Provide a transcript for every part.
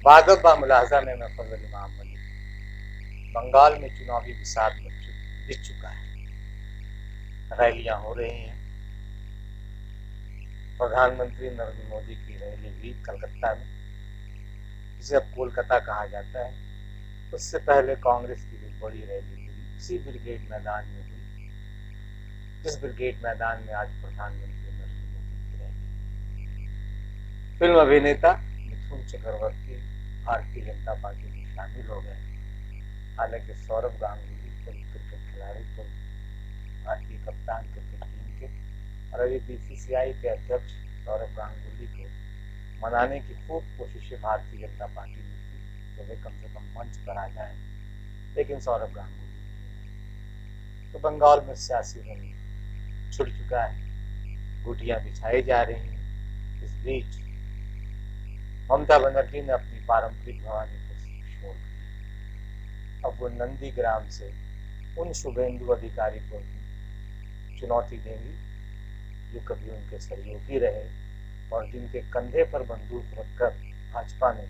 भाजपा मुलाहजा में महफूज इमाम मलिक, बंगाल में चुनावी विषाद बीत चुका है। रैलियां हो रही हैं। प्रधानमंत्री नरेंद्र मोदी की रैली हुई कलकत्ता में, जिसे अब कोलकाता कहा जाता है। उससे पहले कांग्रेस की भी बड़ी रैली हुई, इसी ब्रिगेड मैदान में हुई, जिस ब्रिगेड मैदान में आज प्रधानमंत्री नरेंद्र मोदी की रैली। फिल्म अभिनेता मिथुन चक्रवर्ती भारतीय जनता पार्टी में शामिल हो गए। हालांकि सौरभ गांगुली क्रिकेट खिलाड़ी को, भारतीय कप्तान क्रिकेट टीम के, और अभी बीसीसीआई के अध्यक्ष सौरभ गांगुली को मनाने की खूब कोशिशें भारतीय जनता पार्टी ने की, तो वे कम से कम मंच पर आ जाए, लेकिन सौरभ गांगुली तो बंगाल में सियासी रंग छुड़ चुका है, गुटियां बिछाई जा रही हैं। इस बीच ममता बनर्जी ने अपनी पारंपरिक भवानी को छोड़ दी। अब वो नंदीग्राम से उन शुभेंदु अधिकारी को चुनौती देंगी जो कभी उनके सहयोगी रहे और जिनके कंधे पर बंदूक रखकर भाजपा ने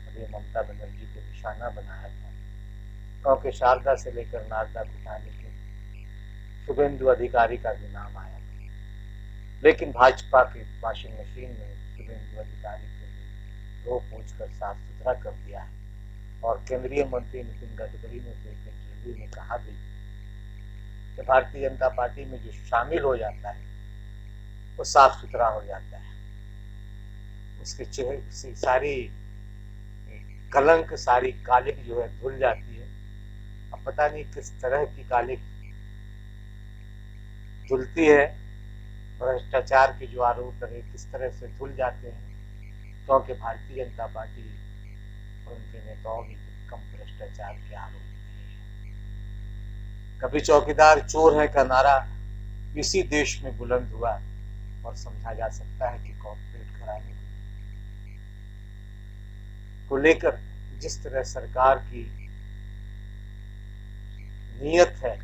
अभी ममता बनर्जी को निशाना बनाया था, क्योंकि शारदा से लेकर नारदा घोटाले के शुभेंदु अधिकारी का भी नाम आया था। लेकिन भाजपा के वॉशिंग मशीन में शुभेंदु अधिकारी को धो पोंछ कर साफ सुथरा कर दिया है। और केंद्रीय मंत्री नितिन गडकरी ने तो एक इंटरव्यू में कहा भी कि भारतीय जनता पार्टी में जो शामिल हो जाता है वो साफ सुथरा हो जाता है, उसके चेहरे से सारी कलंक, सारी कालिक जो है धुल जाती है। अब पता नहीं किस तरह की कालिक धुलती है, भ्रष्टाचार के जो आरोप रहे किस तरह से धुल जाते हैं, क्योंकि भारतीय जनता पार्टी और उनके नेताओं में कम भ्रष्टाचार के आरोप नहीं है। कभी चौकीदार चोर है का नारा इसी देश में बुलंद हुआ और समझा जा सकता है कि कॉर्पोरेट घराने को लेकर जिस तरह सरकार की नीयत है,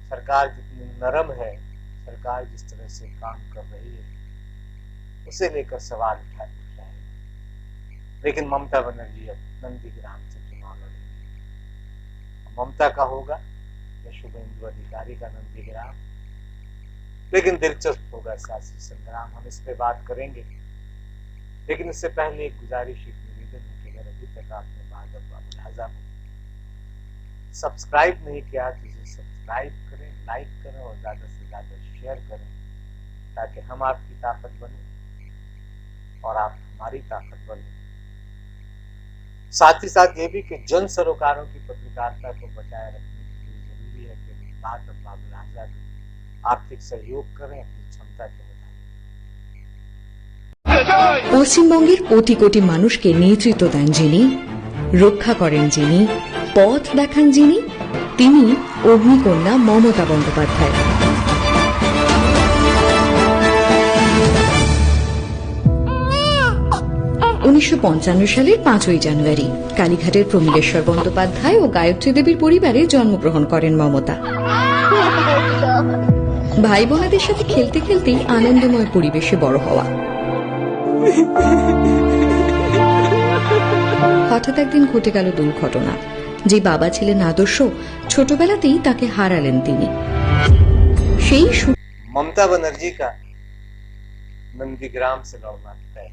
सरकार जितनी नरम है, सरकार जिस तरह से काम कर रही है, उसे लेकर सवाल उठ रहे हैं। लेकिन ममता बनर्जी अब नंदीग्राम से चुनाव लड़ेगी। ममता का होगा या शुभेंदु अधिकारी का नंदीग्राम, लेकिन दिलचस्प होगा सियासी संग्राम। हम इस पे बात करेंगे, लेकिन इससे पहले एक गुजारिश, एक निवेदन है कि अगर अभी तक आपने भाजपा मुलाहजा को सब्सक्राइब नहीं किया तो इसे सब्सक्राइब करें, लाइक करें और ज्यादा से ज्यादा शेयर करें, ताकि हम आपकी ताकत बने और आप हमारी ताकत बने। साथ ही साथ ये भी कि जन सरोकारों की पत्रकारिता को बचाए रखने के लिए जरूरी है कि भाजपा मुलाहजा को आर्थिक सहयोग करें अपनी क्षमता के मुताबिक। পশ্চিমবঙ্গের কোটি কোটি মানুষকে নেতৃত্ব দেন যিনি, রক্ষা করেন যিনি, পথ দেখান যিনি, তিনি অগ্নিকন্যা মমতা বন্দ্যোপাধ্যায়। 1955 সালের 5ই জানুয়ারি কালীঘাটের প্রমীলেশ্বর বন্দ্যোপাধ্যায় ও গায়ত্রী দেবীর পরিবারে জন্মগ্রহণ করেন মমতা। ভাই বোনেদের সাথে খেলতে খেলতেই আনন্দময় পরিবেশে বড় হওয়া। হঠাৎ একদিন ঘটে গেল দুর্ঘটনা। যে বাবা ছিলেন আদর্শ, ছোটবেলাতেই তাকে হারালেন তিনি। সেই ममता बनर्जी का नंदीग्राम से लड़ना तय,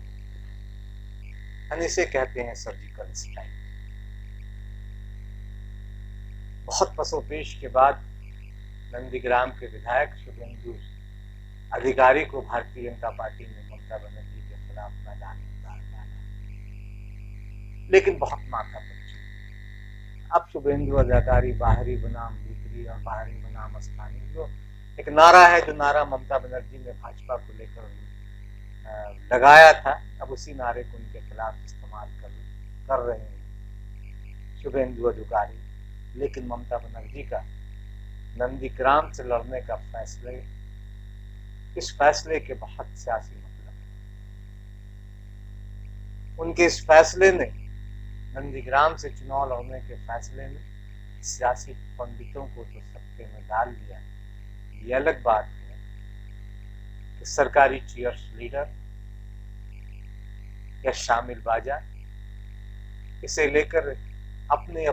इसे कहते हैं सर्जिकल स्ट्राइक। बहुत पसोपेश के बाद नंदीग्राम के विधायक शुभेंदु अधिकारी को भारतीय जनता पार्टी ने ममता बनर्जी के खिलाफ मैदान में उतार डाला, लेकिन बहुत माथा पच्ची। अब शुभेंदु अधिकारी बाहरी बनाम भीतरी और बाहरी बनाम स्थानीय, जो एक नारा है, जो नारा ममता बनर्जी ने भाजपा को लेकर लगाया था, अब उसी नारे को उनके खिलाफ इस्तेमाल कर रहे हैं शुभेंदु अधिकारी। लेकिन ममता बनर्जी का नंदीग्राम से लड़ने का फैसले, इस फैसले के बहुत सियासी मतलब है। उनके इस फैसले ने, नंदीग्राम से चुनाव लड़ने के फैसले ने सियासी पंडितों को तो सत्ते में डाल दिया। ये अलग बात है कि सरकारी चीयर्स लीडर या शामिल बाजा इसे लेकर अपने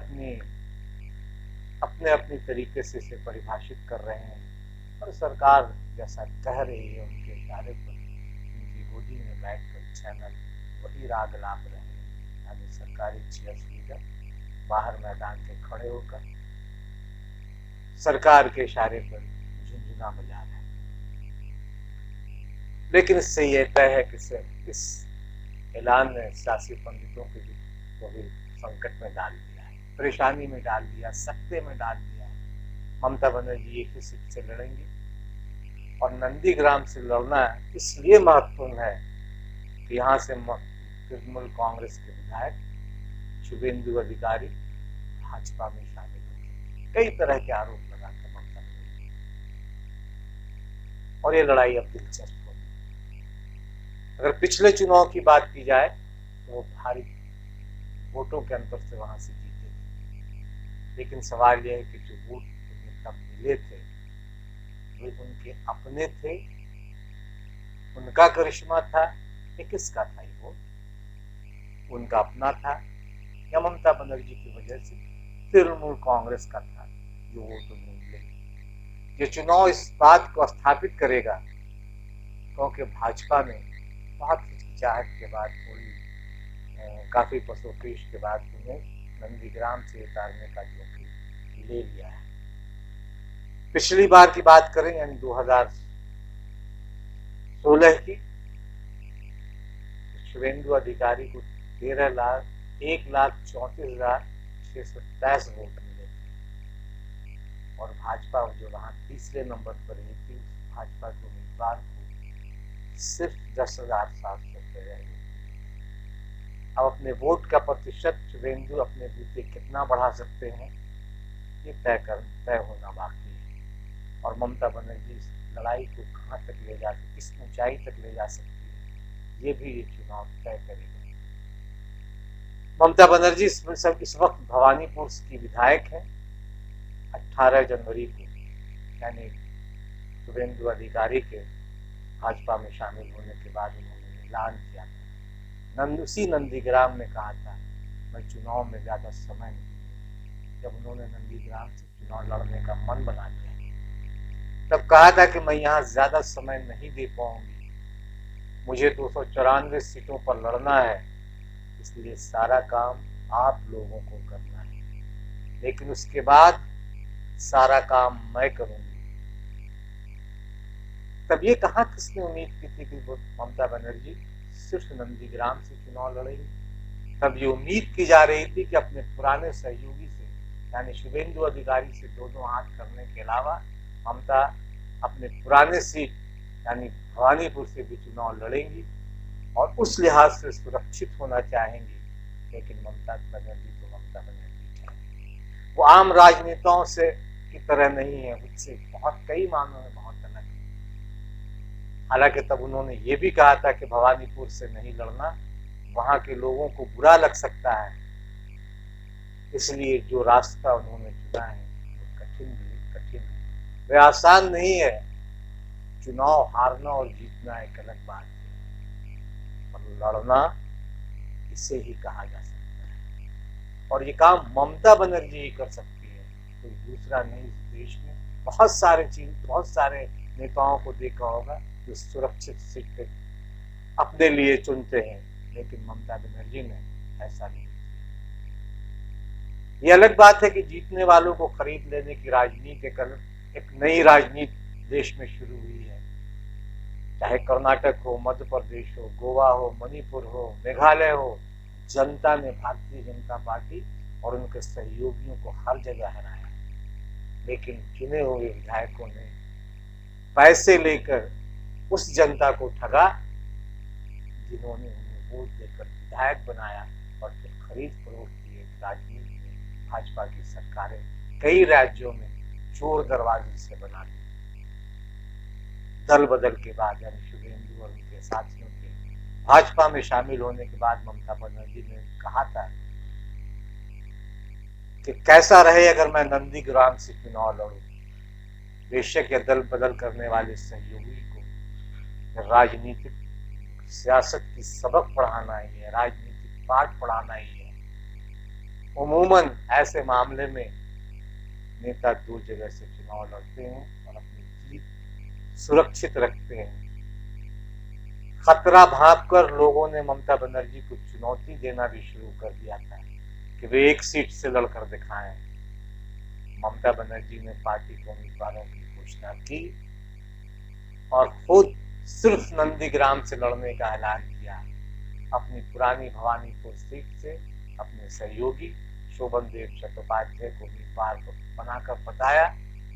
अपनी तरीके से इसे परिभाषित कर रहे हैं और सरकार जैसा कह रही है उनके इशारे पर उनकी गोदी में बैठकर चैनल वही राग लाप रहे हैं, यानी सरकारी चीयर्स लीडर बाहर मैदान से खड़े होकर सरकार के इशारे पर झुंझुना बजा रहे हैं। लेकिन इससे यह तय है कि इस ऐलान ने सियासी पंडितों को भी संकट में डाल दिया है, परेशानी में डाल दिया, सकते में डाल दिया है। ममता बनर्जी एक ही सीट से लड़ेंगी और नंदीग्राम से लड़ना इसलिए महत्वपूर्ण है कि यहाँ से तृणमूल कांग्रेस के विधायक शुभेंदु अधिकारी भाजपा में शामिल हो कई तरह के आरोप लगाकर ममता बनर्जी, और ये लड़ाई अब दिलचस्प होगी। अगर पिछले चुनाव की बात की जाए तो वो भारी वोटों के अंतर से वहां से जीते थे, लेकिन सवाल यह है कि जो वोट उन्हें तब मिले थे वे उनके अपने थे, उनका करिश्मा था या किसका था ये वोट? उनका अपना था या ममता बनर्जी की वजह से तृणमूल कांग्रेस का था जो वोट उन्हें मिले? ये चुनाव इस बात को स्थापित करेगा, क्योंकि भाजपा ने बहुत हिचकिचाहट के बाद काफी पसोपेश के बाद उन्हें नंदीग्राम से उतारने का जोखिम ले लिया है। पिछली बार की बात करें यानी 2016 की, शुभेंदु अधिकारी को 1,34,627 वोट मिले थे और भाजपा जो वहां तीसरे नंबर पर रही थी, भाजपा के उम्मीदवार को सिर्फ 10,713 रहे। अब अपने वोट का प्रतिशत शुभेंदु अपने बूते कितना बढ़ा सकते हैं ये तय होना बाकी है, और ममता बनर्जी इस लड़ाई को कहाँ तक ले जा सकती, किस ऊंचाई तक ले जा सकती है, ये भी ये चुनाव तय करेगा। ममता बनर्जी इस वक्त भवानीपुर की विधायक है। 18 जनवरी को यानी शुभेंदु अधिकारी के भाजपा में शामिल होने के बाद उन्होंने ऐलान किया था, उसी नंदीग्राम में कहा था मैं चुनाव में ज्यादा समय नहीं। जब उन्होंने नंदीग्राम से चुनाव लड़ने का मन बना लिया तब कहा था कि मैं यहाँ ज्यादा समय नहीं दे पाऊंगी, मुझे 294 सीटों पर लड़ना है, इसलिए सारा काम आप लोगों को करना है, लेकिन उसके बाद सारा काम मैं करूंगी। तब ये कहा किसने उम्मीद की थी कि वो ममता बनर्जी सिर्फ नंदीग्राम से चुनाव लड़ेगी? तब ये उम्मीद की जा रही थी कि अपने पुराने सहयोगी से यानी शुभेंदु अधिकारी से दोनों हाथ करने के अलावा ममता अपने पुराने सीट यानी भवानीपुर से भी चुनाव लड़ेंगी और उस लिहाज से सुरक्षित होना चाहेंगी। लेकिन ममता बनर्जी तो ममता बनर्जी है, वो आम राजनेताओं से की तरह नहीं है, उससे बहुत कई मानों में बहुत अलग है। हालांकि तब उन्होंने ये भी कहा था कि भवानीपुर से नहीं लड़ना, वहां के लोगों को बुरा लग सकता है, इसलिए जो रास्ता उन्होंने चुना है वो कठिन है, वह आसान नहीं है। चुनाव हारना और जीतना एक अलग बात है, पर लड़ना इसे ही कहा जा सकता है, और ये काम ममता बनर्जी ही कर सकती है, कोई दूसरा नहीं। इस देश में बहुत सारे नेताओं को देखा होगा जो सुरक्षित सीट पे अपने लिए चुनते हैं, लेकिन ममता बनर्जी ने ऐसा नहीं किया। ये अलग बात है कि जीतने वालों को खरीद लेने की राजनीति एक नई राजनीति देश में शुरू हुई है। चाहे कर्नाटक हो, मध्य प्रदेश हो, गोवा हो, मणिपुर हो, मेघालय हो, जनता ने भारतीय जनता पार्टी और उनके सहयोगियों को हर जगह हराया, लेकिन चुने हुए विधायकों ने पैसे लेकर उस जनता को ठगा जिन्होंने उन्हें वोट देकर विधायक बनाया और फिर खरीद फरोख्त की राजनीति में भाजपा की सरकारें कई राज्यों में चोर दरवाजे से बना दी। दल बदल के बाद यानी शुभेंदु और उनके साथियों के भाजपा में शामिल होने के बाद ममता बनर्जी ने कहा था कि कैसा रहे अगर मैं नंदीग्राम से चुनाव लड़ूं। बेशक यह दल बदल करने वाले सहयोगी को राजनीतिक सियासत की सबक पढ़ाना ही है, राजनीतिक पाठ पढ़ाना ही है, उमूमन ऐसे मामले में नेता 2 जगह से चुनाव लड़ते हैं और अपनी जीत सुरक्षित रखते हैं। खतरा भांपकर लोगों ने ममता बनर्जी को चुनौती देना भी शुरू कर दिया था कि वे 1 सीट से लड़कर दिखाएं। ममता बनर्जी ने पार्टी के उम्मीदवारों की घोषणा की और खुद सिर्फ नंदीग्राम से लड़ने का ऐलान किया। अपनी पुरानी भवानीपुर सीट से अपने सहयोगी शोभन देव चट्टोपाध्याय को उम्मीदवार बनाकर बताया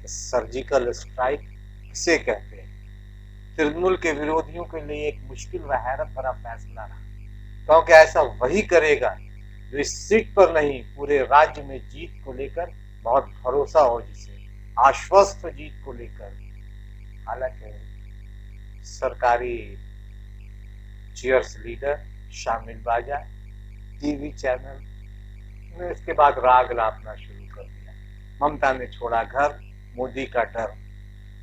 कि सर्जिकल स्ट्राइक किसे कहते हैं। तृणमूल के विरोधियों के लिए एक मुश्किल व हैरत भरा फैसला रहा, क्योंकि ऐसा वही करेगा जो इस सीट पर नहीं पूरे राज्य में जीत को लेकर बहुत भरोसा हो, जिसे आश्वस्त जीत को लेकर। हालांकि सरकारी चीयर्स लीडर शामिल बाजा टीवी चैनल ने इसके बाद राग लापना शुरू कर दिया। ममता ने छोड़ा घर, मोदी का डर,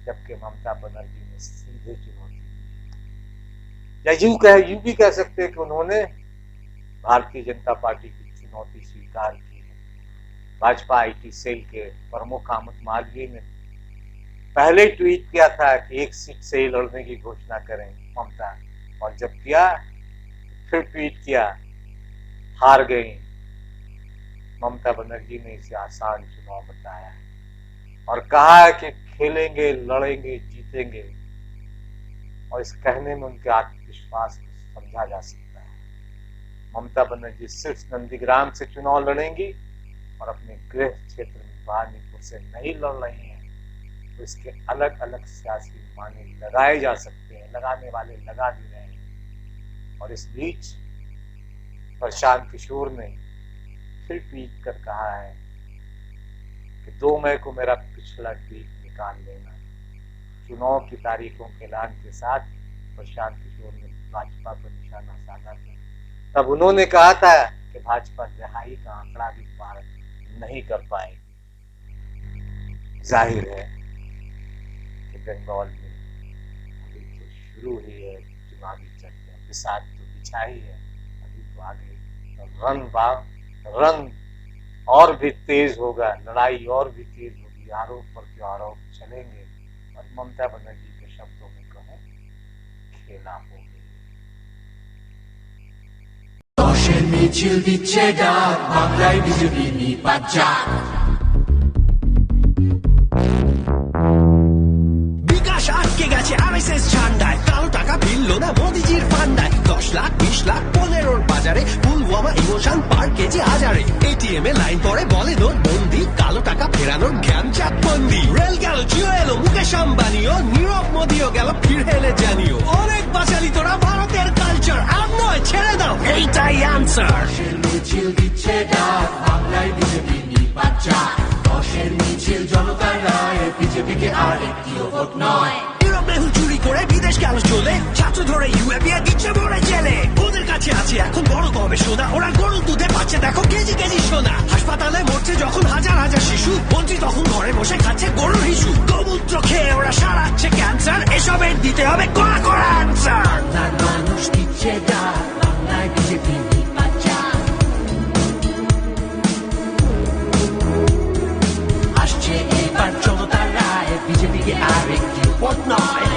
जबकि ममता बनर्जी ने सीधे चुनौती दी। या यूं भी कह सकते हैं कि उन्होंने भारतीय जनता पार्टी की चुनौती स्वीकार की है। भाजपा आईटी सेल के प्रमुख अमित मालवीय ने पहले ट्वीट किया था कि 1 सीट से ही लड़ने की घोषणा करें ममता, और जब किया फिर ट्वीट किया हार गई। ममता बनर्जी ने इसे आसान चुनाव बताया और कहा है कि खेलेंगे, लड़ेंगे, जीतेंगे, और इस कहने में उनके आत्मविश्वास को समझा जा सकता है। ममता बनर्जी सिर्फ नंदीग्राम से चुनाव लड़ेंगी और अपने गृह क्षेत्र में भवानीपुर से नहीं लड़ रही हैं, तो इसके अलग अलग सियासी माने लगाए जा सकते हैं, लगाने वाले लगा भी रहे हैं। और इस बीच प्रशांत किशोर ने फिर ट्वीट कर कहा है कि 2 मई को मेरा पिछला ट्वीट निकाल लेना। चुनाव की तारीखों के ऐलान के साथ प्रशांत किशोर ने भाजपा पर निशाना साधा था। तब उन्होंने कहा था कि भाजपा रिहाई का आंकड़ा भी पार नहीं कर पाएगी। जाहिर है कि बंगाल में अभी तो शुरू हुई है चुनावी चर्चा, बिसात तो बिछाई है, अभी तो आगे रन और भी तेज होगा, लड़ाई और भी तेज होगी, आरोप पर आरोप चलेंगे, और ममता बनर्जी के शब्दों में कहें खेला हो गया। মিছিল দিচ্ছে ডাক, বাংলায় বিজেপি নিপাত যাক। বিকাশ আটকে গেছে আরএসএস ঝান্ডায়, কালো টাকা ভিড়ল না মোদিজির ফান্ডায়। 10 লাখ 20 লাখ 15-র বাজারে, পুলওয়ামা ইমোশন পার কেজি হাজারে। এটিএম এ লাইন পরে বলে নোট বন্দি, কালো টাকা ফেরানোর জ্ঞান চাপ বন্দি। রেল গেল, জিও এলো, মুকেশ আম্বানিও, নীরব মোদিও গেল, ফির হেলে জানিও। অনেক বাঁচালি তোরা ভারতের কালচার, আর নয় ছেড়ে দাও, এইটাই আনসার। মিছিল দিচ্ছে ডাক, বাংলায় বিজেপি নিপাত যাক। 10-এর মিছিল জনতার রায়, বিজেপিকে আর একটিও ভোট নয়। নীরব মেহুল চুরি করে বিদেশ গেল চলে, ছাত্র ধরে ইউএপিএ দিচ্ছে ভরে জেলে। ওদের কাছে আছে এখন বড় গবেষণা, ওরা গরুর দুধে পাচ্ছে দেখো কেজি কেজি সোনা। হাসপাতালে মরছে যখন হাজার হাজার শিশু, মন্ত্রী তখন ঘরে বসে খাচ্ছে গরুর হিসু। গোমূত্র খেয়ে ওরা সারাচ্ছে ক্যান্সার, এসবের দিতে হবে কড়া কড়া আনসার। বাংলার মানুষ দিচ্ছে ডাক, বাংলায় বিজেপি নিপাত যাক। আসছে এবার জনতার রায়, বিজেপিকে আর একটি ভোট নয়।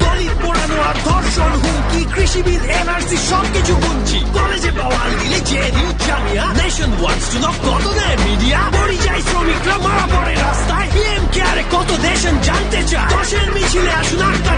দলিত পোড়ানো আর ধর্ষণ হুমকি, কৃষিবিদ এনআরসি সবকিছু গুনছি। কলেজে পাওয়াল দিলে যে নিউজ জামিয়া, নেশন ওয়াচ টু নক কত দেয় মিডিয়া। পরিযায়ী শ্রমিকরা মারা পড়ে রাস্তায়, পিএম কেয়ারে কত দেশন জানতে চায়। 10-এর মিছিলে আসুন আটটা